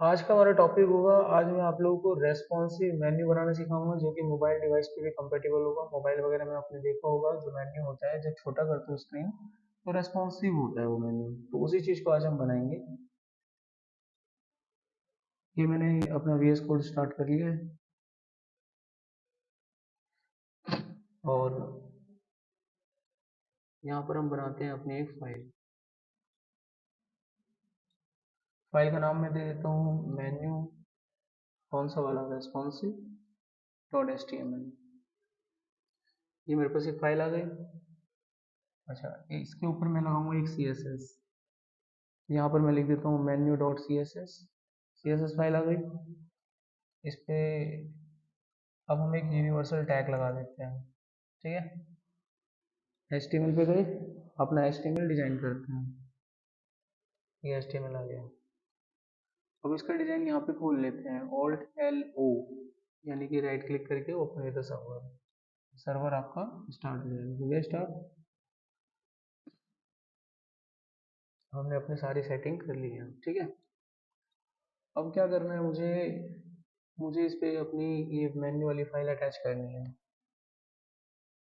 आज का हमारा टॉपिक होगा। आज मैं आप लोगों को रेस्पॉन्सिव मेन्यू बनाना सिखाऊंगा जो कि मोबाइल डिवाइस पे भी कंपेटेबल होगा। मोबाइल वगैरह में आपने देखा होगा जो मेन्यू होता है जब छोटा करते हो स्क्रीन तो रेस्पॉन्सिव होता है वो मेन्यू, तो उसी चीज़ को आज हम बनाएंगे। ये मैंने अपना VS कोड स्टार्ट कर लिया है और यहाँ पर हम बनाते हैं अपनी एक फाइल। फाइल का नाम मैं दे देता हूँ मेन्यू, कौन सा वाला, रेस्पॉन्सिव डॉट HTML। ये मेरे पास एक फाइल आ गई। अच्छा, इसके ऊपर मैं लगाऊंगा एक CSS। यहाँ पर मैं लिख देता हूँ menu dot C S S file आ गई इस पे। अब हम एक यूनिवर्सल टैग लगा देते हैं, ठीक है। HTML पे गए, अपना HTML डिजाइन करते हैं। ये HTML आ गया। अब इसका डिजाइन यहाँ पे खोल लेते हैं, Alt+L+O, यानी कि राइट क्लिक करके open with the server. Server आपका स्टार्ट हो जाएगा। हो गया स्टार्ट। हमने अपनी सारी सेटिंग कर ली है, ठीक है। अब क्या करना है मुझे, मुझे इस पे अपनी ये मेन्यू वाली फाइल अटैच करनी है।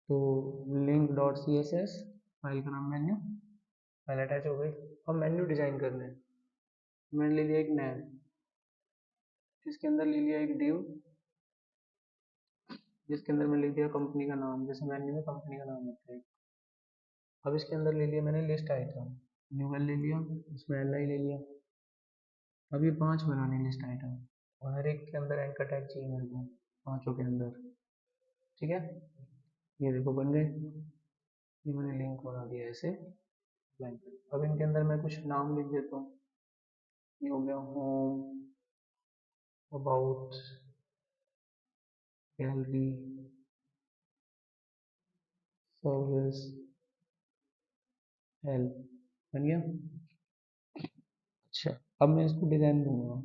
तो लिंक डॉट CSS, फाइल का नाम मेन्यू, फाइल अटैच हो गई। अब मेन्यू डिजाइन करना है। मैंने ले लिया एक नैव, इसके अंदर ले लिया एक डिव, जिसके अंदर मैं लिख दिया कंपनी का नाम, जैसे मेन्यू में कंपनी का नाम होता है। अब इसके अंदर ले लिया मैंने लिस्ट आइटम, न्यूवेल ले लिया, उसमें LI ले लिया। अब ये 5 बनाने लिस्ट आइटम और हर एक के अंदर एंकर टैग चाहिए मेरे को, पांचों के अंदर, ठीक है। ये देखो बन गए। ये मैंने लिंक बना दिया ऐसे ब्लैंक। अब इनके अंदर मैं कुछ नाम लिख देता हूँ। ये हो गया home, about, gallery, service, help, बन गया। अच्छा, अब मैं इसको डिजाइन दूंगा।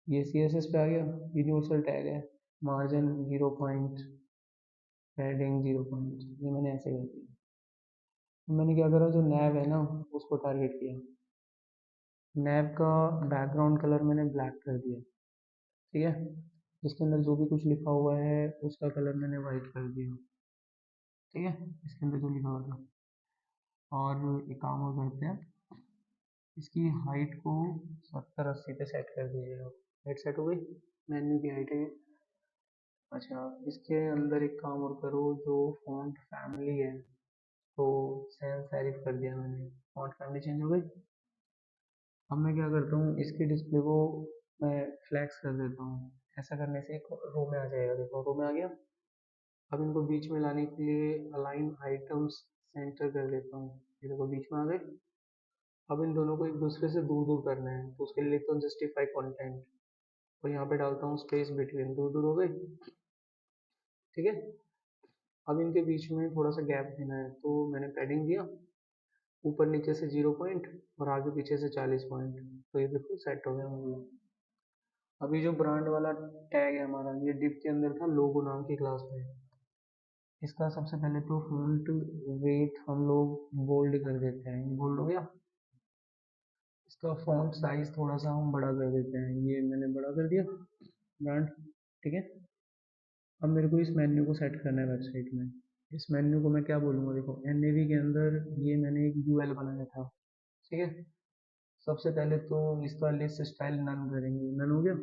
ये CSS पे आ गया, यूनिवर्सल टैग है, मार्जिन 0 पॉइंट, पैडिंग 0 पॉइंट, ये मैंने ऐसे कर दिया। तो मैंने क्या करा, जो नैव है ना उसको टारगेट किया। नैव का बैकग्राउंड कलर मैंने ब्लैक कर दिया, ठीक है। इसके अंदर जो भी कुछ लिखा हुआ है उसका कलर मैंने वाइट कर दिया, ठीक है। इसके अंदर जो लिखा हुआ था। और एक काम और करते हैं, इसकी हाइट को 70-80 पे सेट कर दीजिएगा। हाइट सेट हो गई, मेन्यू की हाइट है। अच्छा, इसके अंदर एक काम और करो, जो फॉन्ट फैमिली है तो सैंस सेरिफ कर दिया मैंने, फॉन्ट फैमिली चेंज हो गई। अब मैं क्या करता हूँ, इसके डिस्प्ले को मैं फ्लैक्स कर देता हूँ। ऐसा करने से एक रो में आ जाएगा, देखो रो में आ गया। अब इनको बीच में लाने के लिए अलाइन आइटम्स सेंटर कर देता हूँ, ये देखो बीच में आ गए। अब इन दोनों को एक दूसरे से दूर दूर करना है, तो उसके लिए लिखता हूँ जस्टिफाई कंटेंट, और यहाँ पे डालता हूँ स्पेस बिटवीन, दूर दूर हो गए, ठीक है। अब इनके बीच में थोड़ा सा गैप देना है, तो मैंने पैडिंग दिया, ऊपर नीचे से 0 पॉइंट और आगे पीछे से 40 पॉइंट, तो ये देखो सेट हो गया हमारा। अभी जो ब्रांड वाला टैग है हमारा, ये डिव के अंदर था लोगो नाम की क्लास में। इसका सबसे पहले तो फॉन्ट वेट हम लोग बोल्ड कर देते हैं, बोल्ड हो गया। इसका फॉन्ट साइज थोड़ा सा हम बड़ा कर देते हैं, ये मैंने बड़ा कर दिया ब्रांड, ठीक है। अब मेरे को इस मेन्यू को सेट करना है वेबसाइट में। इस मेन्यू को मैं क्या बोलूँगा, देखो NAV के अंदर ये मैंने एक UL बनाया था, ठीक है। सबसे पहले तो इसका लिस्ट स्टाइल नन करेंगे, नन हो गया।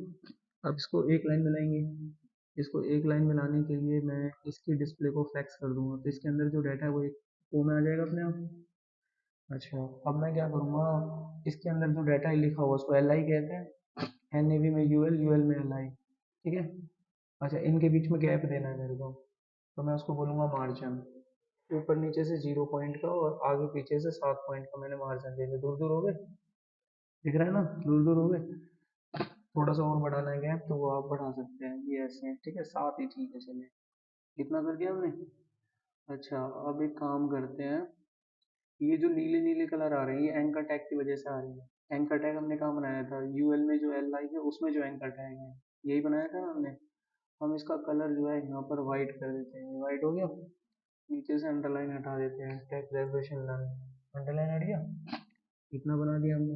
अब इसको एक लाइन में लाएंगे। इसको एक लाइन में लाने के लिए मैं इसकी डिस्प्ले को फ्लेक्स कर दूंगा, तो इसके अंदर जो डाटा है वो एक वो में आ जाएगा अपने आप। अच्छा, अब मैं क्या करूँगा, इसके अंदर जो डाटा लिखा हुआ उसको LI कहते हैं, NAV में UL, UL में LI, ठीक है। अच्छा, इनके बीच में गैप देना है मेरे को, तो मैं उसको बोलूँगा मार्जिन। ऊपर नीचे से 0 पॉइंट का और आगे पीछे से 7 पॉइंट का मैंने मार्जिन दे दिया, दूर दूर हो गए, दिख रहा है ना, दूर दूर हो गए। थोड़ा सा और बढ़ाना है गैप तो वो आप बढ़ा सकते हैं, ये ऐसे है, ठीक है, 7 ही ठीक है, चलिए इतना कर दिया हमने। अच्छा, अब एक काम करते हैं, ये जो नीले नीले कलर आ रहे हैं ये एंकर टैग की वजह से आ रही है। एंकर टैग हमने कहाँ बनाया था, UL में जो LI है उसमें जो एंकर टैग है यही बनाया था ना हमने। हम इसका कलर जो है यहाँ पर वाइट कर देते हैं, वाइट हो गया। नीचे से अंडरलाइन हटा देते हैं, टैग रेजोल्यूशन नन, अंडरलाइन हट गया, इतना बना दिया हमने।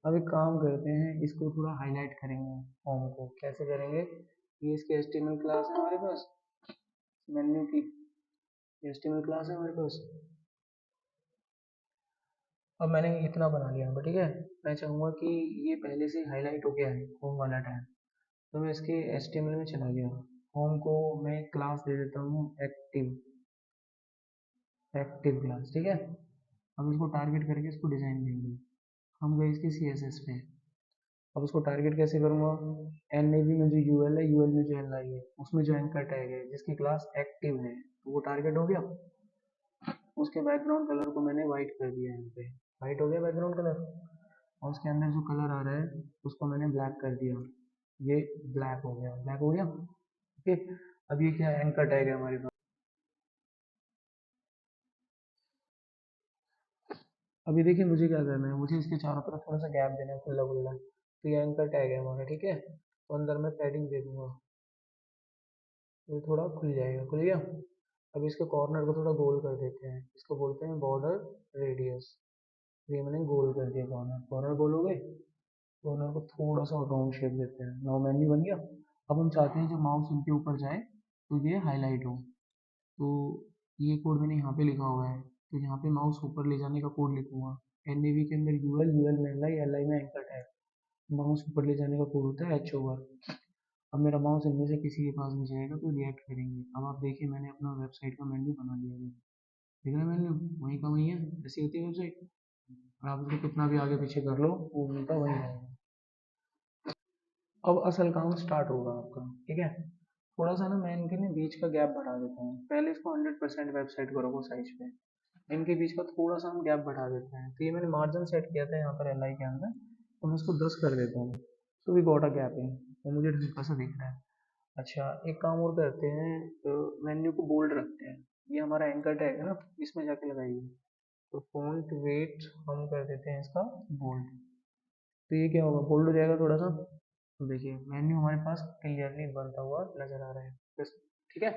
अब एक काम करते हैं, इसको थोड़ा हाईलाइट करेंगे फॉर्म को। कैसे करेंगे? ये इसकी एचटीएमएल क्लास है हमारे पास, मेन्यू की एचटीएमएल क्लास है हमारे पास। अब मैंने इतना बना लिया है, ठीक है। मैं चाहूँगा कि ये पहले से हाईलाइट हो गया है होम वाला टैब, तो मैं इसके एचटीएमएल में चला गया। होम को मैं क्लास दे देता हूँ एक्टिव, एक्टिव क्लास, ठीक है। अब इसको टारगेट करके इसको डिजाइन देंगे। हम गए इसके सीएसएस पे। अब उसको टारगेट कैसे करूँगा? एनएवी में जो यूएल है, यूएल में जो एलआई है, उसमें जो एंकर टैग है जिसकी क्लास एक्टिव है, तो वो टारगेट हो गया। उसके बैकग्राउंड कलर को मैंने व्हाइट कर दिया, यहाँ पे व्हाइट हो गया बैकग्राउंड कलर। और उसके अंदर जो कलर आ रहा है उसको मैंने ब्लैक कर दिया, ये ब्लैक हो गया, ब्लैक हो गया। ओके, अब ये क्या एंकर टैग है हमारे पास। अभी देखिए मुझे क्या करना है, मुझे इसके चारों तरफ थोड़ा सा गैप देना है, खुला खुला। तो ये एंकर टैग है हमारा, ठीक है। तो अंदर मैं पैडिंग दे दूंगा, ये थोड़ा खुल जाएगा, खुल गया। अब इसके कॉर्नर को थोड़ा गोल कर देते हैं, इसको बोलते हैं बॉर्डर रेडियस। ये मैंने गोल कर दिया, कॉर्नर कॉर्नर गोल हो गए। कॉर्नर को थोड़ा सा राउंड शेप देते हैं, नाउ मेन्यू बन गया। अब हम चाहते हैं जो माउस इनके ऊपर जाए तो ये हाईलाइट हो। तो ये कोड मैंने यहाँ पे लिखा हुआ है, तो यहाँ पे माउस ऊपर ले जाने का कोड लिखूंगा। एनएवी के अंदर यूएल, यूएल में एलआई, एलआई में एंकर टैग। माउस ऊपर ले जाने का कोड होता है एच ओवर। अब मेरा माउस इनमें से किसी के पास भी जाएगा तो रिएक्ट करेंगे। अब आप देखिए मैंने अपना वेबसाइट का मेन्यू बना लिया है, दिख रहा है मेन्यू, वहीं का वहीं है, ऐसी होती है वेबसाइट। और आप उसको कितना भी आगे पीछे कर लो, वो उनका वहीं रहेगा। अब असल काम स्टार्ट होगा आपका, ठीक है। थोड़ा सा ना मैं इनके लिए बीच का गैप बढ़ा देता हूँ, पहले इसको 100% वेबसाइट करोगे साइज पे, इनके बीच का थोड़ा सा हम गैप बढ़ा देते हैं। तो ये मैंने मार्जिन सेट किया था यहाँ पर एल आई के अंदर, तो मैं इसको 10 कर देता हूँ। तो वी गॉट अ गैप है, वो मुझे हल्का सा दिख रहा है। अच्छा, एक काम और करते हैं, तो मेन्यू को बोल्ड रखते हैं। ये हमारा एंकर टैग है ना, इसमें जाके लगाइए। तो फॉन्ट वेट हम कर देते हैं इसका बोल्ड। तो ये क्या होगा, बोल्ड हो जाएगा थोड़ा सा। तो देखिए मेन्यू हमारे पास क्लियरली बनता हुआ नजर आ रहा है बस, ठीक है।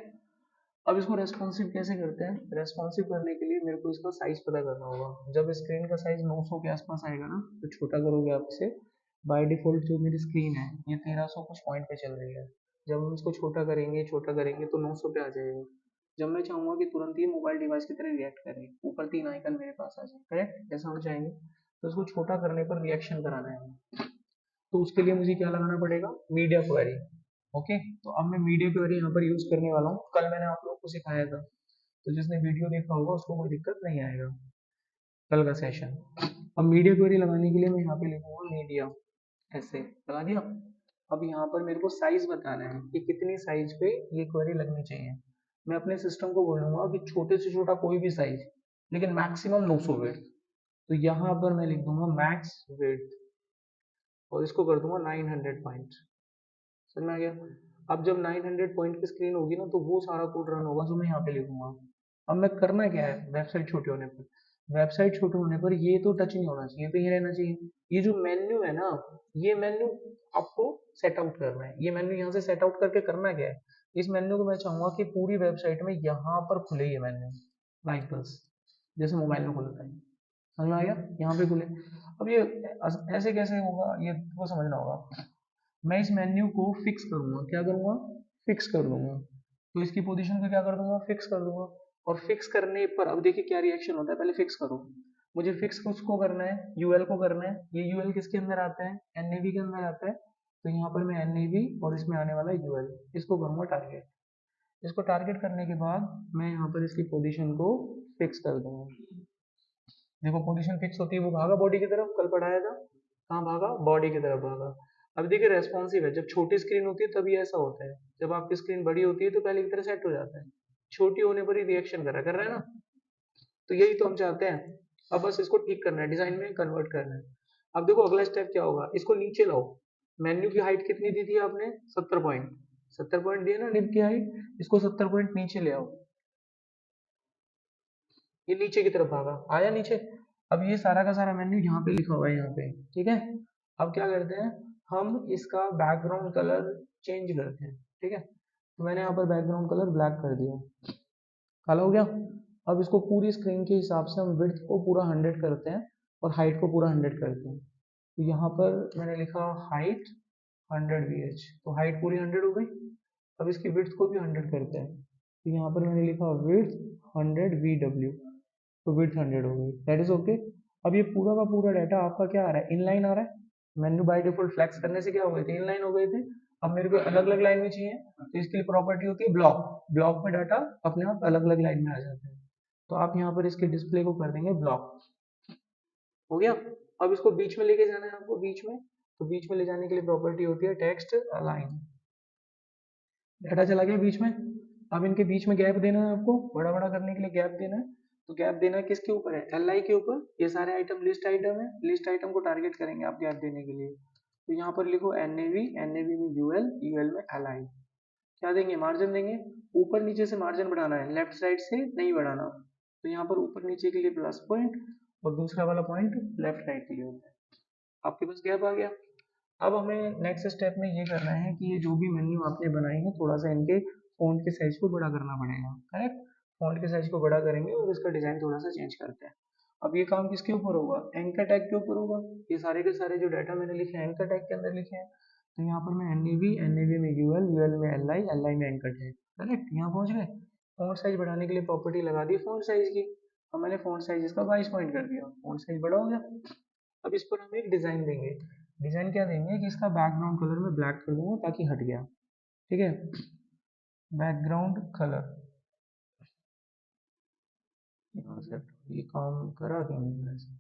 अब इसको रेस्पॉन्सिव कैसे करते हैं? रेस्पॉन्सिव करने के लिए मेरे को इसका साइज पता करना होगा। जब स्क्रीन का साइज 900 के आसपास आएगा ना, तो छोटा करोगे आप इसे। बाय डिफॉल्ट जो मेरी स्क्रीन है ये 1300 कुछ पॉइंट पे चल रही है। जब हम इसको छोटा करेंगे तो 900 पे आ जाएगा। जब मैं चाहूंगा कि तुरंत ही मोबाइल डिवाइस की तरह रिएक्ट करे, ऊपर 3 आइकन मेरे पास आ जाए, करेक्ट, जैसा हम चाहेंगे। तो इसको छोटा करने पर रिएक्शन कराना है, तो उसके लिए मुझे क्या लगाना पड़ेगा, मीडिया क्वेरी। ओके, तो अब मैं मीडिया क्वेरी यहाँ पर यूज करने वाला हूँ। कल मैंने आप लोगों को सिखाया था, तो जिसने वीडियो देखा होगा उसको कोई दिक्कत नहीं आएगा, कल का सेशन। अब मीडिया क्वेरी लगाने के लिए मैं यहाँ पे लिखूंगा मीडिया, ऐसे लगा दिया। अब यहाँ पर मेरे को साइज बताना है कि कितनी साइज पे ये क्वेरी लगनी चाहिए। मैं अपने सिस्टम को बोलूंगा कि छोटे से छोटा कोई भी साइज, लेकिन मैक्सिमम 900 वेट। तो यहाँ पर मैं लिख दूंगा मैक्स वेट, और इसको कर दूंगा 900 पॉइंट। समझ में आ गया? अब जब 900 पॉइंट की स्क्रीन होगी ना, तो वो सारा कोड रन होगा जो मैं यहाँ पे लिखूंगा। अब मैं करना क्या है, वेबसाइट छोटे होने पर, वेबसाइट छोटे होने पर ये तो टच नहीं होना चाहिए, तो ये रहना चाहिए। ये जो मेन्यू है ना, ये मेन्यू आपको सेट आउट करना है। ये मेन्यू यहाँ से सेट आउट करके करना क्या है, इस मेन्यू को मैं चाहूंगा कि पूरी वेबसाइट में यहाँ पर खुले ये मेन्यू, लाइक बस, जैसे मोबाइल में खुलता है। समझ में आ गया, यहाँ पे खुले। अब ये ऐसे कैसे होगा, ये को समझना होगा। मैं इस मेन्यू को फिक्स करूंगा, क्या करूंगा, फिक्स कर दूंगा। तो इसकी पोजीशन को क्या कर दूंगा, फिक्स कर दूंगा। और फिक्स करने पर अब देखिए क्या रिएक्शन होता है, पहले फिक्स करो। मुझे फिक्स किसको करना है, यूएल को करना है। ये यूएल किसके अंदर आता है, एनएवी के अंदर आता है। तो यहाँ पर मैं एनएवी और इसमें आने वाला यूएल, इसको करूंगा टारगेट। इसको टारगेट करने के बाद मैं यहाँ पर इसकी पोजीशन को फिक्स कर दूंगा। देखो पोजीशन फिक्स होती है, वो भागा बॉडी की तरफ, कल पढ़ाया था, कहाँ भागा, बॉडी की तरफ भागा। अब देखिए रेस्पॉन्सिव है, जब छोटी स्क्रीन होती है तभी ऐसा होता है, जब आपकी स्क्रीन बड़ी होती है तो पहले की तरह सेट हो जाता है, छोटी होने पर ही रिएक्शन कर रहा है ना। तो यही तो हम चाहते हैं। अब बस इसको ठीक करना है, डिजाइन में कन्वर्ट करना है। अब देखो अगला स्टेप क्या होगा, इसको नीचे लाओ। मेन्यू की हाइट कितनी दी थी आपने, 70 पॉइंट, 70 पॉइंट दिए ना निब की हाइट, इसको 70 पॉइंट नीचे ले आओ। ये नीचे की तरफ भागा, आया नीचे। अब ये सारा का सारा मेन्यू यहाँ पे लिखा हुआ है, यहाँ पे, ठीक है। अब क्या करते हैं, हम इसका बैकग्राउंड कलर चेंज करते हैं, ठीक है। तो मैंने यहाँ पर बैकग्राउंड कलर ब्लैक कर दिया, काला हो गया। अब इसको पूरी स्क्रीन के हिसाब से हम विड्थ को पूरा 100 करते हैं और हाइट को पूरा 100 करते हैं। तो यहाँ पर मैंने लिखा हाइट 100 VH, तो हाइट पूरी 100 हो गई। अब इसकी विड्थ को भी 100 करते हैं, तो यहाँ पर मैंने लिखा विड्थ 100 VW, तो विड्थ 100 हो गई, दैट इज ओके। अब ये पूरा का पूरा डाटा आपका क्या आ रहा है, इनलाइन आ रहा है। मेन्यू बाय डिफॉल्ट फ्लेक्स करने से क्या हो गए थे, इनलाइन हो गए थे। अब मेरे को अलग अलग लाइन में चाहिए, तो इसके लिए प्रॉपर्टी होती है ब्लॉक, ब्लॉक में डाटा अपने आप अलग अलग लाइन में आ जाते हैं। तो आप यहाँ पर इसके डिस्प्ले को कर देंगे ब्लॉक, हो गया। अब इसको बीच में लेके जाना है आपको, बीच में, तो बीच में ले जाने के लिए प्रॉपर्टी होती है टेक्स्ट अलाइन, डाटा चला गया बीच में। अब इनके बीच में गैप देना है आपको, बड़ा बड़ा करने के लिए गैप देना है। तो गैप देना किसके ऊपर है, एल आई के ऊपर। ये सारे आइटम लिस्ट आइटम है, लिस्ट आइटम को टारगेट करेंगे आप गैप देने के लिए। तो यहाँ पर लिखो N A V, N A V में यूएल, यूएल में एल आई। क्या देंगे, मार्जिन देंगे। ऊपर नीचे से मार्जिन बढ़ाना है, लेफ्ट साइड से नहीं बढ़ाना। तो यहाँ पर ऊपर नीचे के लिए प्लस पॉइंट, और दूसरा वाला पॉइंट लेफ्ट राइट के लिए होता है। आपके पास गैप आ गया। अब हमें नेक्स्ट स्टेप में ये करना है कि ये जो भी मेन्यू आपने बनाए हैं, थोड़ा सा इनके फॉन्ट के साइज को बड़ा करना पड़ेगा, करेक्ट। फॉन्ट के साइज को बड़ा करेंगे और इसका डिजाइन थोड़ा सा चेंज करते हैं। अब ये काम किसके ऊपर होगा, एंकर टैग के ऊपर होगा। ये सारे के सारे जो डाटा मैंने लिखे हैं एंकर टैग के अंदर लिखे हैं। तो यहाँ पर मैं एन ए वी में यूएल, यूएल में एल आई, एल आई में एंकर टैग, करेक्ट। यहाँ पहुंच गए। फॉन्ट साइज बढ़ाने के लिए प्रॉपर्टी लगा दी फॉन्ट साइज की। अब मैंने फॉन्ट साइज इसका 22 पॉइंट कर दिया, फॉन्ट साइज बड़ा हो गया। अब इस पर हम एक डिजाइन देंगे। डिजाइन क्या देंगे कि इसका बैकग्राउंड कलर में ब्लैक कर दूंगा ताकि हट गया, ठीक है। बैकग्राउंड कलर, यहाँ से ये काम करा क्या मैंने ऐसे,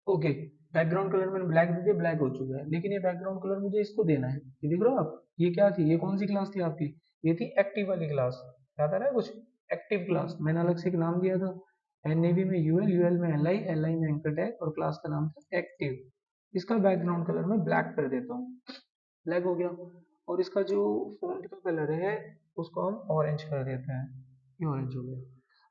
ओके। बैकग्राउंड कलर मैंने ब्लैक दे दिया, ब्लैक हो चुका है। लेकिन ये बैकग्राउंड कलर मुझे इसको देना है, ये देख रहे हो आप, ये क्या थी, ये कौन सी क्लास थी आपकी, ये थी एक्टिव वाली क्लास। याद आ रहा है कुछ, एक्टिव क्लास मैंने अलग से एक नाम दिया था। एनएवी में यूएल, यूएल में एलआई, एलआई में एंकर टैग, और क्लास का नाम था एक्टिव। इसका बैकग्राउंड कलर मैं ब्लैक कर देता हूँ, ब्लैक हो गया। और इसका जो फॉन्ट का कलर है उसको हम ऑरेंज कर देते हैं, ये ऑरेंज हो गया।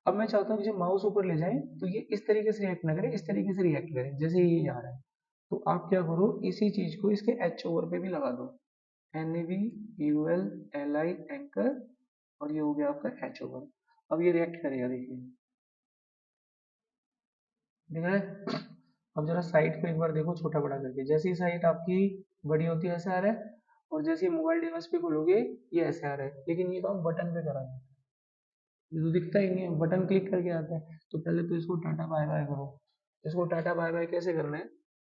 अब मैं चाहता हूँ कि जब माउस ऊपर ले जाएं तो ये इस तरीके से रिएक्ट ना करे, इस तरीके से रिएक्ट करे जैसे ये आ रहा है। तो आप क्या करो, इसी चीज को इसके एच ओवर पे भी लगा दो, N A V, U L, L I, anchor, और ये हो गया आपका एच ओवर। अब ये रिएक्ट करेगा, देखिए दिख रहा है। अब जरा साइट को एक बार देखो छोटा बड़ा करके, जैसे ही साइट आपकी बड़ी होती है ऐसे आ रहा है, और जैसे ही मोबाइल डिवाइस पे खोलोगे ये ऐसे आ रहा है। लेकिन ये काम बटन पे करा है, ये तो दिखता ही नहीं है, बटन क्लिक करके आता है। तो पहले तो इसको टाटा बाय बाय करो। इसको टाटा बाय बाय कैसे करना है,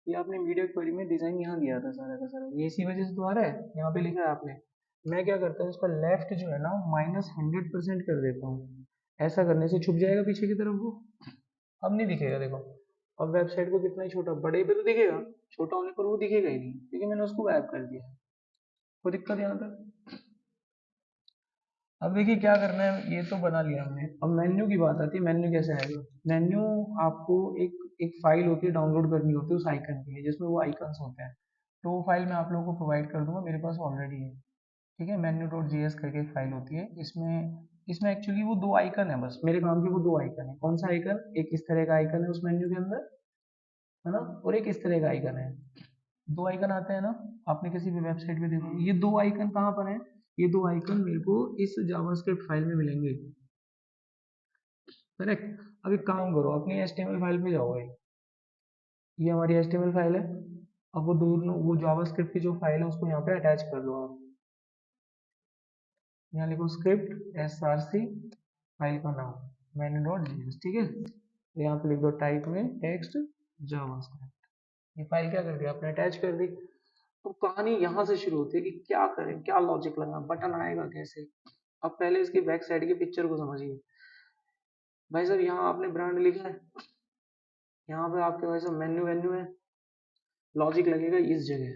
ये आपने वीडियो क्वेरी में डिजाइन यहाँ दिया था सारा का सारा, ये इसी वजह से तो आ रहा है, यहाँ पे लिखा है आपने। मैं क्या करता हूँ, इसका लेफ्ट जो है ना -100% कर देता हूँ। ऐसा करने से छुप जाएगा पीछे की तरफ वो, अब नहीं दिखेगा, देखो। अब वेबसाइट को कितना ही छोटा, बड़े पे तो दिखेगा, छोटा होने पर वो दिखेगा ही नहीं, क्योंकि मैंने उसको गायब कर दिया। कोई दिक्कत यहाँ तक। अब देखिए क्या करना है, ये तो बना लिया हमने। अब मेन्यू की बात आती है, मेन्यू कैसे आएगा। मेन्यू आपको एक एक फाइल होती है, डाउनलोड करनी होती है उस आइकन के लिए, जिसमें वो आइकन्स होते हैं। तो वो फाइल मैं आप लोगों को प्रोवाइड कर दूंगा, मेरे पास ऑलरेडी है, ठीक है। मेन्यू डॉट जी एस करके एक फाइल होती है, इसमें इसमें एक्चुअली वो दो आइकन है, बस मेरे काम के वो दो आइकन है। कौन सा आइकन, एक इस तरह का आइकन है उस मेन्यू के अंदर, है ना, और एक इस तरह का आइकन है। दो आइकन आते हैं ना, आपने किसी भी वेबसाइट पे देखो, ये दो आइकन कहाँ पर है, ये दो आइकन मेरे को इस जावास्क्रिप्ट फाइल में मिलेंगे, करेक्ट। अब एक काम करो, अपनी HTML फाइल पे जाओ भाई, ये हमारी HTML फाइल है। अब वो दोनों, वो जावास्क्रिप्ट की जो फाइल है उसको यहाँ पे अटैच कर लो आप। यहाँ लिखो स्क्रिप्ट src, फाइल का नाम मैंने डॉट जीएस, ठीक है। तो यहाँ पे लिख दो टाइप में टेक्स्ट जावास्क्रिप्ट। ये फाइल क्या कर दी आपने, अटैच कर दी। तो कहानी यहाँ से शुरू होती है कि क्या करें, क्या लॉजिक लगा, बटन आएगा कैसे। अब पहले इसकी बैक साइड की पिक्चर को समझिए। भाई साहब यहाँ आपने ब्रांड लिखा है, यहाँ पे आपके भाई साहब मेन्यू वेन्यू है, लॉजिक लगेगा इस जगह।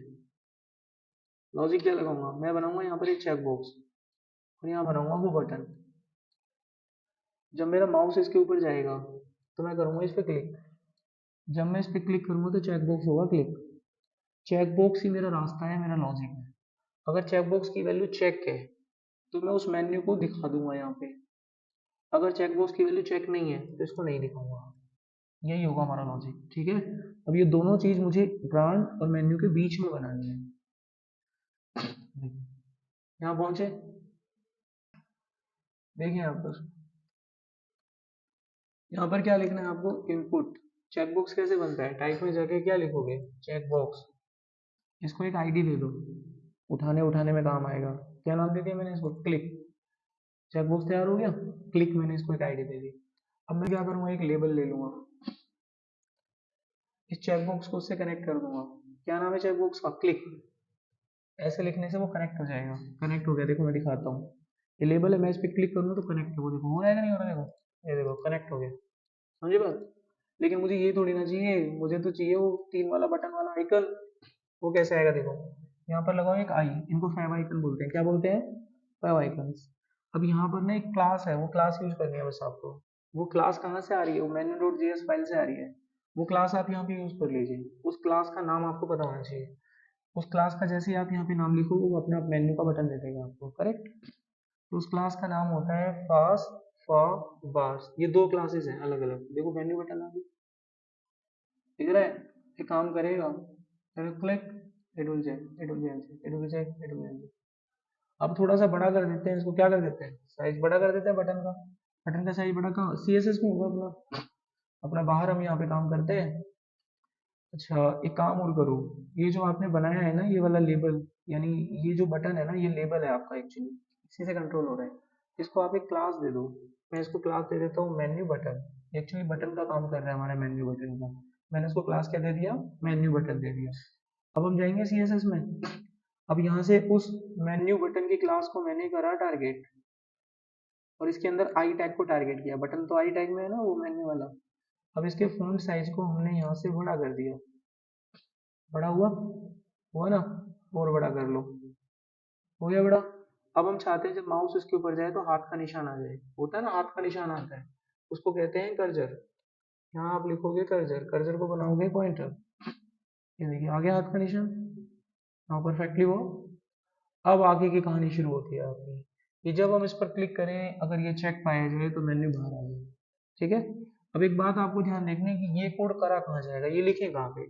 लॉजिक क्या लगाऊंगा, मैं बनाऊंगा यहाँ पर एक चेक बॉक्स, और यहाँ बनाऊंगा वो बटन। जब मेरा माउस इसके ऊपर जाएगा तो मैं करूंगा इस पर क्लिक। जब मैं इस पर क्लिक करूंगा तो चेक बॉक्स होगा क्लिक। चेक बॉक्स ही मेरा रास्ता है, मेरा लॉजिक है। अगर चेक बॉक्स की वैल्यू चेक है तो मैं उस मेन्यू को दिखा दूंगा यहाँ पे। अगर चेक बॉक्स की वैल्यू चेक नहीं है तो इसको नहीं दिखाऊंगा। यही होगा हमारा लॉजिक, ठीक है। अब ये दोनों चीज मुझे ब्रांड और मेन्यू के बीच में बनानी है। यहाँ पहुंचे, देखिए यहाँ पर, यहाँ पर क्या लिखना है आपको, इनपुट। चेकबॉक्स कैसे बनता है, टाइप में जाके क्या लिखोगे, चेकबॉक्स, इसको एक आईडी दे दो, उठाने उठाने में काम आएगा। क्या नाम दे दिया मैंने इसको, क्लिक। चेकबॉक्स तैयार हो गया, क्लिक, मैंने इसको एक आईडी दे दी। अब मैं क्या करूंगा, एक लेबल ले लूंगा, इस चेकबॉक्स को उससे कनेक्ट कर दूंगा। क्या नाम है चेकबॉक्स का, क्लिक। ऐसे लिखने से वो कनेक्ट हो जाएगा। कनेक्ट हो गया, देखो मैं दिखाता हूँ, ये लेबल है, मैं इस पर क्लिक करूंगा तो कनेक्ट हो, देखो हो रहा है कि नहीं हो रहा है, देखो ये देखो कनेक्ट हो गया, समझे बात। लेकिन मुझे ये थोड़ी ना चाहिए, मुझे तो चाहिए वो तीन वाला बटन वाला आइकन। वो कैसे आएगा, देखो यहाँ पर लगाओ एक आई, इनको फाइव आइकन बोलते हैं, क्या बोलते हैं, फाइव आइकन्स। अब यहाँ पर ना एक क्लास है, वो क्लास यूज करनी है बस आपको। वो क्लास कहाँ से आ रही है, वो menu.js फाइल से आ रही है। वो क्लास आप यहाँ पे यूज कर लीजिए, उस क्लास का नाम आपको पता होना चाहिए। उस क्लास का जैसे ही आप यहाँ पे नाम लिखोगे वो अपने आप मेन्यू का बटन दे देगा आपको, करेक्ट। तो उस क्लास का नाम होता है फास्ट फॉर बार्स। ये दो क्लासेस हैं अलग अलग, देखो मेन्यू बटन आ गया, दिख रहा है। ये काम करेगा, click, it will check, it will check, it will check, it will check. अब थोड़ा सा बड़ा कर देते हैं इसको, क्या कर देते हैं, साइज बड़ा कर देते हैं बटन का। बटन का साइज बड़ा कहाँ, सीएसएस में होगा अपना, अपना बाहर हम यहाँ पे काम करते हैं। अच्छा एक काम और करो, ये जो आपने बनाया है ना ये वाला लेबल, यानी ये जो बटन है ना ये लेबल है आपका एक्चुअली, इसी से कंट्रोल हो रहा है। इसको आप एक क्लास दे दो, मैं इसको क्लास दे देता हूँ मेन्यू बटन। एक्चुअली बटन का काम कर रहा है हमारा मेन्यू बटन का। मैंने इसको क्लास क्या दे दिया, मेन्यू बटन दे दिया। अब हम जाएंगे सीएसएस में। अब यहाँ से उस मेन्यू बटन की क्लास को मैंने करा टारगेट, और इसके अंदर आई टैग को टारगेट किया। बटन तो आई टैग में है ना वो मेन्यू वाला। अब इसके फॉन्ट साइज को हमने यहाँ से बड़ा कर दिया, बड़ा हुआ, हुआ ना, और बड़ा कर लो, हो गया बड़ा। अब हम चाहते हैं जब माउस इसके ऊपर जाए तो हाथ का निशान आ जाए, होता है ना हाथ का निशान आता है, उसको कहते हैं कर्जर। यहाँ आप लिखोगे कर्जर, कर्जर को बनाओगे पॉइंटर, ये देखिए आ गया हाथ का निशान, हाँ परफेक्टली वो। अब आगे की कहानी शुरू होती है आपकी, कि जब हम इस पर क्लिक करें अगर ये चेक पाया जाए तो मेन्यू बाहर आ जाए, ठीक है। अब एक बात आपको ध्यान रखनी है कि ये कोड करा कहाँ जाएगा, ये लिखे कहाँ पे।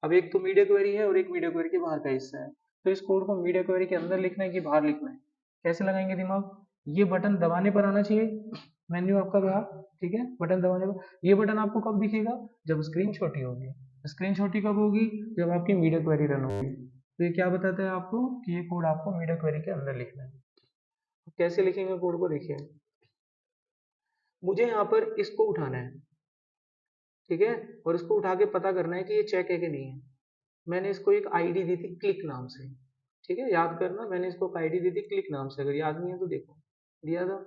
अब एक तो मीडिया क्वेरी है और एक मीडिया क्वेरी के बाहर का हिस्सा है, तो इस कोड को मीडिया क्वेरी के अंदर लिखना है कि बाहर लिखना है, कैसे लगाएंगे दिमाग। ये बटन दबाने पर आना चाहिए मेन्यू आपका बाहर, ठीक है, बटन दबाने पर। ये बटन आपको कब दिखेगा, जब स्क्रीन छोटी होगी। स्क्रीन छोटी कब होगी, जब आपकी मीडिया क्वेरी रन होगी। तो ये क्या बताता है आपको कि ये कोड आपको मीडिया क्वेरी के अंदर लिखना है। तो कैसे लिखेंगे कोड को, देखिए मुझे यहाँ पर इसको उठाना है, ठीक है, और इसको उठा के पता करना है कि ये चेक है कि नहीं है। मैंने इसको एक आईडी दी थी क्लिक नाम से, ठीक है, याद करना मैंने इसको एक आईडी दी थी क्लिक नाम से, अगर याद नहीं है तो देखो दिया था।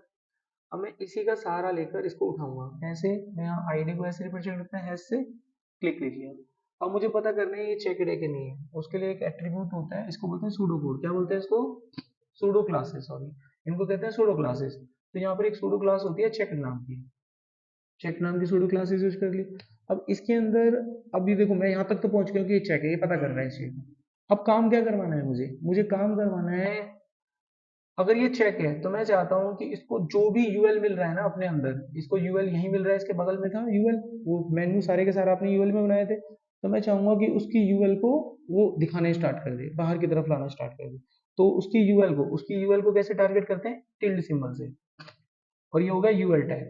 अब मैं इसी का सहारा लेकर इसको उठाऊंगा, ऐसे मैं यहाँ आईडी को ऐसे रिप्रेजेंट करते हैं, हैश से क्लिक लिख लिया। अब मुझे पता करना है ये चेकड है कि नहीं है, उसके लिए एक एट्रीब्यूट होता है, इसको बोलते हैं सूडो कोड, क्या बोलते हैं इसको, सूडो क्लासेस, सॉरी इनको कहते हैं सूडो क्लासेस। तो यहाँ पर एक सूडो क्लास होती है चेक नाम की, चेक नाम की सूडो क्लासेस यूज कर ली। अब इसके अंदर, अभी देखो मैं यहाँ तक तो पहुंच गया कि ये चेक है, ये पता कर रहा है इस चीज को। अब काम क्या करवाना है मुझे, मुझे काम करवाना है, अगर ये चेक है तो मैं चाहता हूँ कि इसको जो भी यूएल मिल रहा है ना अपने अंदर, इसको यूएल यहीं मिल रहा है, इसके बगल में था यूएल, वो मेन्यू सारे के सारे आपने यूएल में बनाए थे, तो मैं चाहूंगा कि उसकी यूएल को वो दिखाने स्टार्ट कर दे, बाहर की तरफ लाना स्टार्ट कर दे। तो उसकी यूएल को कैसे टारगेट करते हैं, टिल्ड सिंबल से, और ये होगा यूएल टैग।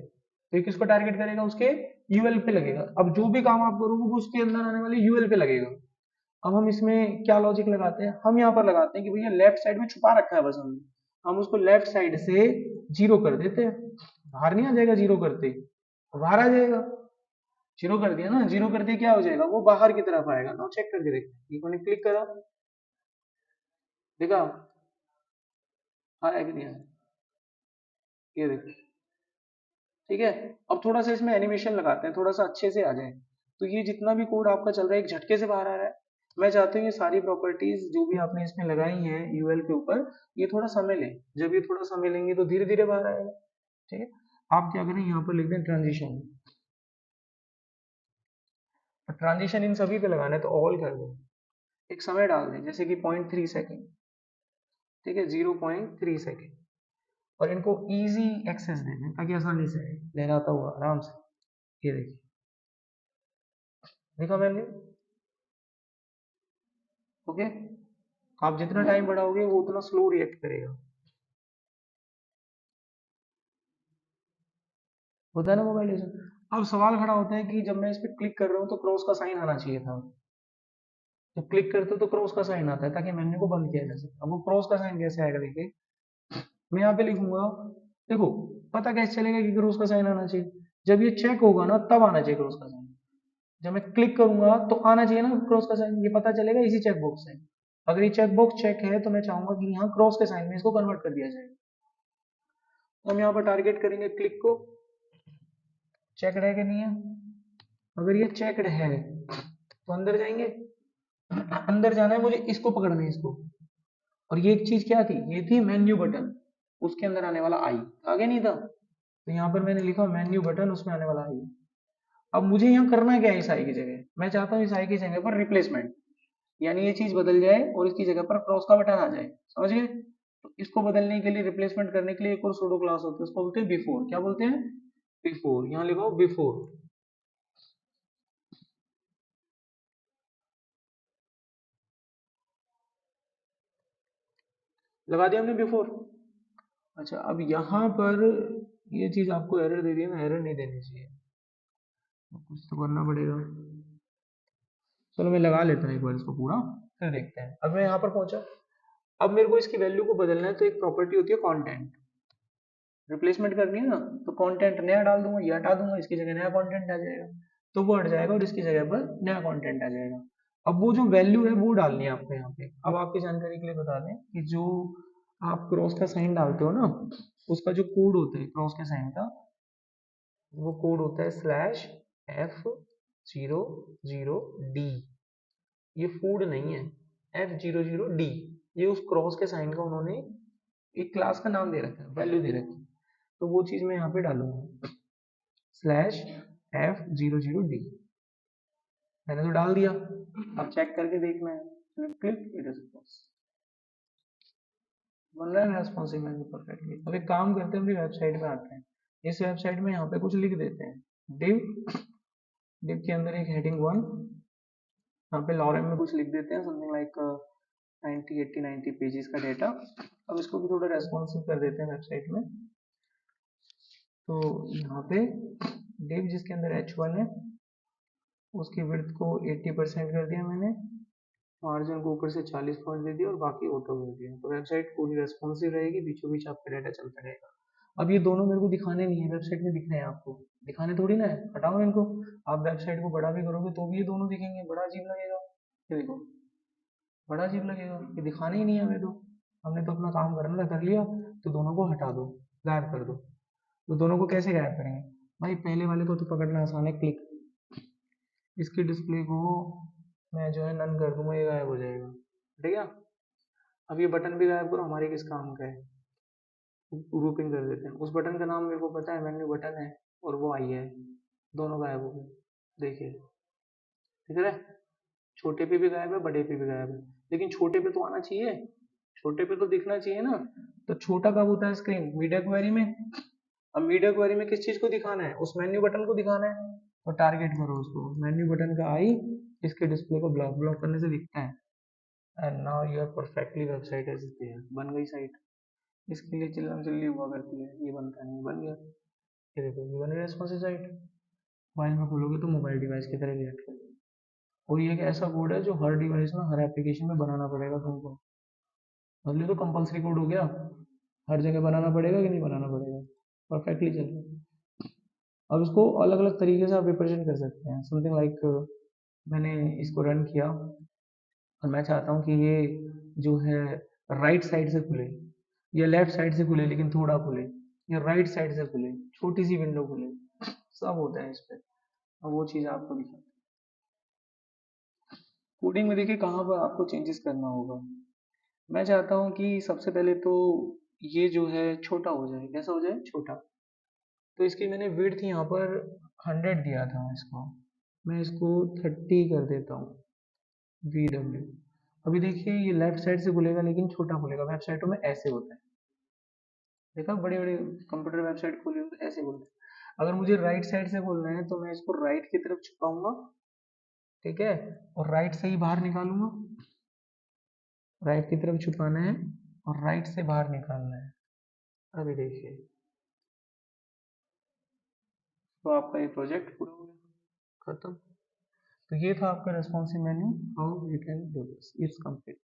तो ये किसको टारगेट करेगा, उसके यूएल पे लगेगा। अब जो भी काम आप करोगे वो उसके अंदर आने वाले यूएल पे लगेगा। अब हम इसमें क्या लॉजिक लगाते हैं, हम यहाँ पर लगाते हैं कि भैया लेफ्ट साइड में छुपा रखा है बस हमने, हम उसको लेफ्ट साइड से जीरो कर देते हैं, बाहर नहीं आ जाएगा जीरो करते ही, बाहर आ जाएगा। जीरो कर दिया ना, जीरो कर दिया क्या हो जाएगा, वो बाहर की तरफ आएगा ना, चेक करके देखो, ये क्लिक करा, देखा आया कि नहीं आया, ये देखो, ठीक है। अब थोड़ा सा इसमें एनिमेशन लगाते हैं, थोड़ा सा अच्छे से आ जाए। तो ये जितना भी कोड आपका चल रहा है एक झटके से बाहर आ रहा है। मैं चाहता हूँ ये सारी प्रॉपर्टीज जो भी आपने इसमें लगाई हैं यूएल के ऊपर, ये थोड़ा समय ले, जब ये थोड़ा समय लेंगे तो धीरे धीरे बाहर आएगा, ठीक है। आप क्या करें, यहाँ पर लिख दें ट्रांजिशन, ट्रांजिशन इन सभी पे लगाना है तो ऑल कर दो, एक समय डाल दें जैसे कि 0.3 सेकेंड, ठीक है, 0.3 सेकेंड, और इनको इजी एक्सेस दे दें ताकि आसानी से लहराता हुआ आराम से, ये देखिए देखा मैंने, ओके। आप जितना टाइम बढ़ाओगे वो उतना स्लो रिएक्ट करेगा, होता है ना मोबाइल, अब सवाल खड़ा होता है कि जब मैं इस पर क्लिक कर रहा हूँ तो क्रॉस का साइन आना चाहिए था। जब क्लिक करते हो तो क्रॉस का साइन आता है ताकि मेन्यू को बंद किया जा सके। अब वो क्रॉस का साइन कैसे आएगा, देखिए मैं यहाँ पे लिखूंगा, देखो पता कैसे चलेगा कि क्रॉस का साइन आना चाहिए, जब ये चेक होगा ना तब आना चाहिए क्रॉस का साइन। जब मैं क्लिक करूंगा तो आना चाहिए ना क्रॉस का साइन, ये पता चलेगा इसी चेक बॉक्स से। अगर ये चेक बॉक्स चेक है तो मैं चाहूंगा कि यहाँ क्रॉस के साइन में इसको कन्वर्ट कर दिया जाए। हम यहाँ पर टारगेट करेंगे क्लिक को, चेकड है कि नहीं है। अगर ये चेकड है तो अंदर जाएंगे, अंदर जाना है मुझे, इसको पकड़ना है इसको। और ये एक चीज क्या थी, ये थी मेन्यू बटन, उसके अंदर आने वाला आई, आगे नहीं था, तो यहाँ पर मैंने लिखा मेन्यू बटन, उसमें आने वाला आई। अब मुझे यहाँ करना क्या है इस आई की जगह, मैं चाहता हूँ इस आई की जगह पर रिप्लेसमेंट, यानी ये चीज बदल जाए और इसकी जगह पर क्रॉस का बटन आ जाए, समझ गए। तो इसको बदलने के लिए, रिप्लेसमेंट करने के लिए एक और सूडो क्लास होती है, उसको बोलते हैं बिफोर। क्या बोलते हैं, बिफोर। यहाँ लिखो बिफोर, लगा दिया हमने बिफोर। अच्छा अब यहाँ पर ये चीज आपको एरर दे दी है ना, एरर नहीं देनी चाहिए, कुछ तो करना पड़ेगा। चलो मैं लगा लेता हूँ एक बार इसको पूरा, फिर देखते हैं। अब मैं यहाँ पर पहुंचा, अब मेरे को इसकी वैल्यू को बदलना है, तो एक प्रॉपर्टी होती है कंटेंट, रिप्लेसमेंट करनी है ना, तो कंटेंट नया डाल दूंगा, ये हटा दूंगा, इसकी जगह नया कंटेंट आ जाएगा, तो वो हट जाएगा और इसकी जगह पर नया कंटेंट आ जाएगा। अब वो जो वैल्यू है वो डालनी है आपको यहाँ पे। अब आपकी जानकारी के लिए बता दें कि जो आप क्रॉस का साइन डालते हो ना, उसका जो कोड होता है क्रॉस के साइन का, वो कोड होता है /F00D। ये फूड नहीं है, F00D, ये उस क्रॉस के साइन का उन्होंने एक क्लास का नाम दे रखा है, वैल्यू दे रखी है, तो वो चीज मैं यहाँ पे डालूंगा /F00D। मैंने तो डाल दिया, अब चेक करके देखना है, क्लिक, इट इज बन रहा है रेस्पॉन्सिव मेन्यू परफेक्टली। अब एक काम करते हैं, अपनी वेबसाइट पे आते हैं, इस वेबसाइट में यहाँ पे कुछ लिख देते हैं, डिव, डिव के अंदर एक हेडिंग 1, यहाँ पे लॉरेम में कुछ लिख देते हैं, समथिंग लाइक 90 80 90 पेजेस का डेटा। अब इसको भी थोड़ा रेस्पॉन्सिव कर देते हैं वेबसाइट में, तो यहाँ पे डिव जिसके अंदर h1 है, उसकी विड्थ को 80% कर दिया मैंने, मार्जिन को ऊपर से 40 पॉइंट दे दिया और बाकी ऑटो कर दिया, तो वेबसाइट पूरी रेस्पॉन्सिव रहेगी, बीचों बीच आपका डाटा चलता रहेगा। अब ये दोनों मेरे को दिखाने नहीं है, वेबसाइट में दिखने हैं आपको, दिखाने थोड़ी ना है, हटाओ इनको। आप वेबसाइट को बड़ा भी करोगे तो भी ये दोनों दिखेंगे, बड़ा अजीब लगेगा। ये देखो, बड़ा अजीब लगेगा, ये दिखाने ही नहीं है हमें, तो हमने तो अपना काम करना था, कर लिया, तो दोनों को हटा दो, गायब कर दो। तो दोनों को कैसे गायब करेंगे भाई, पहले वाले को तो पकड़ना आसान है, क्लिक, इसकी डिस्प्ले को मैं जो है नन कर दूंगा, ये गायब हो जाएगा, ठीक है। अब ये बटन भी गायब करो, हमारे किस काम का है, ग्रुपिंग कर देते हैं। उस बटन का नाम मेरे को पता है, मेन्यू बटन है, और वो आई है, दोनों गायब हो गए, देखिए, ठीक है। छोटे पे भी गायब है, बड़े पे भी गायब है, लेकिन छोटे पे तो आना चाहिए, छोटे पे तो दिखना चाहिए ना। तो छोटा कब होता है स्क्रीन, मीडिया क्वेरी में। अब मीडिया क्वेरी में किस चीज को दिखाना है, उस मेन्यू बटन को दिखाना है, तो टारगेट करो उसको, मेन्यू बटन का आई, इसके डिस्प्ले को ब्लॉक ब्लॉक करने से दिखता है। And now your perfectly website is there, बन गई साइट। इसके लिए चिल्लम चिल्ली हुआ करती है, ये बनता नहीं, बन गया, ये देखो, ये बन गया रेस्पॉन्सिव साइट। मोबाइल में खोलोगे तो मोबाइल डिवाइस की तरह रिएक्ट करेगा, और ये एक ऐसा कोड है जो हर डिवाइस में, हर एप्लीकेशन में बनाना पड़ेगा तुमको, मतलब ये तो कंपलसरी कोड हो गया, हर जगह बनाना पड़ेगा कि नहीं बनाना पड़ेगा, परफेक्टली चल रहा है। अब इसको अलग अलग तरीके से आप रिप्रेजेंट कर सकते हैं, समथिंग लाइक मैंने इसको रन किया और मैं चाहता हूँ कि ये जो है राइट साइड से खुले, या लेफ्ट साइड से खुले लेकिन थोड़ा खुले, या राइट साइड से खुले, छोटी सी विंडो खुले, सब होता है इस पर। अब वो चीज़ आपको दिखा, कोडिंग में देखिए कहाँ पर आपको चेंजेस करना होगा। मैं चाहता हूँ कि सबसे पहले तो ये जो है छोटा हो जाए, कैसा हो जाए, छोटा। तो इसकी मैंने विड्थ यहाँ पर 100 दिया था इसको, मैं इसको 30 कर देता हूँ, VW। अभी देखिए ये लेफ्ट साइड से खुलेगा लेकिन छोटा खुलेगा, वेबसाइटों में ऐसे होता है, देखा, बड़ी बड़ी कंप्यूटर वेबसाइट खोली हो तो ऐसे बोलते हैं। अगर मुझे राइट साइड से खोलना है तो मैं इसको राइट की तरफ छुपाऊंगा, ठीक है, और राइट से ही बाहर निकालूंगा, राइट की तरफ छुपाना है और राइट से बाहर निकालना है। अभी देखिए, तो आपका ये प्रोजेक्ट पूरा हो गया, खत्म। तो ये था आपका responsive menu, how you can do this, it's complete.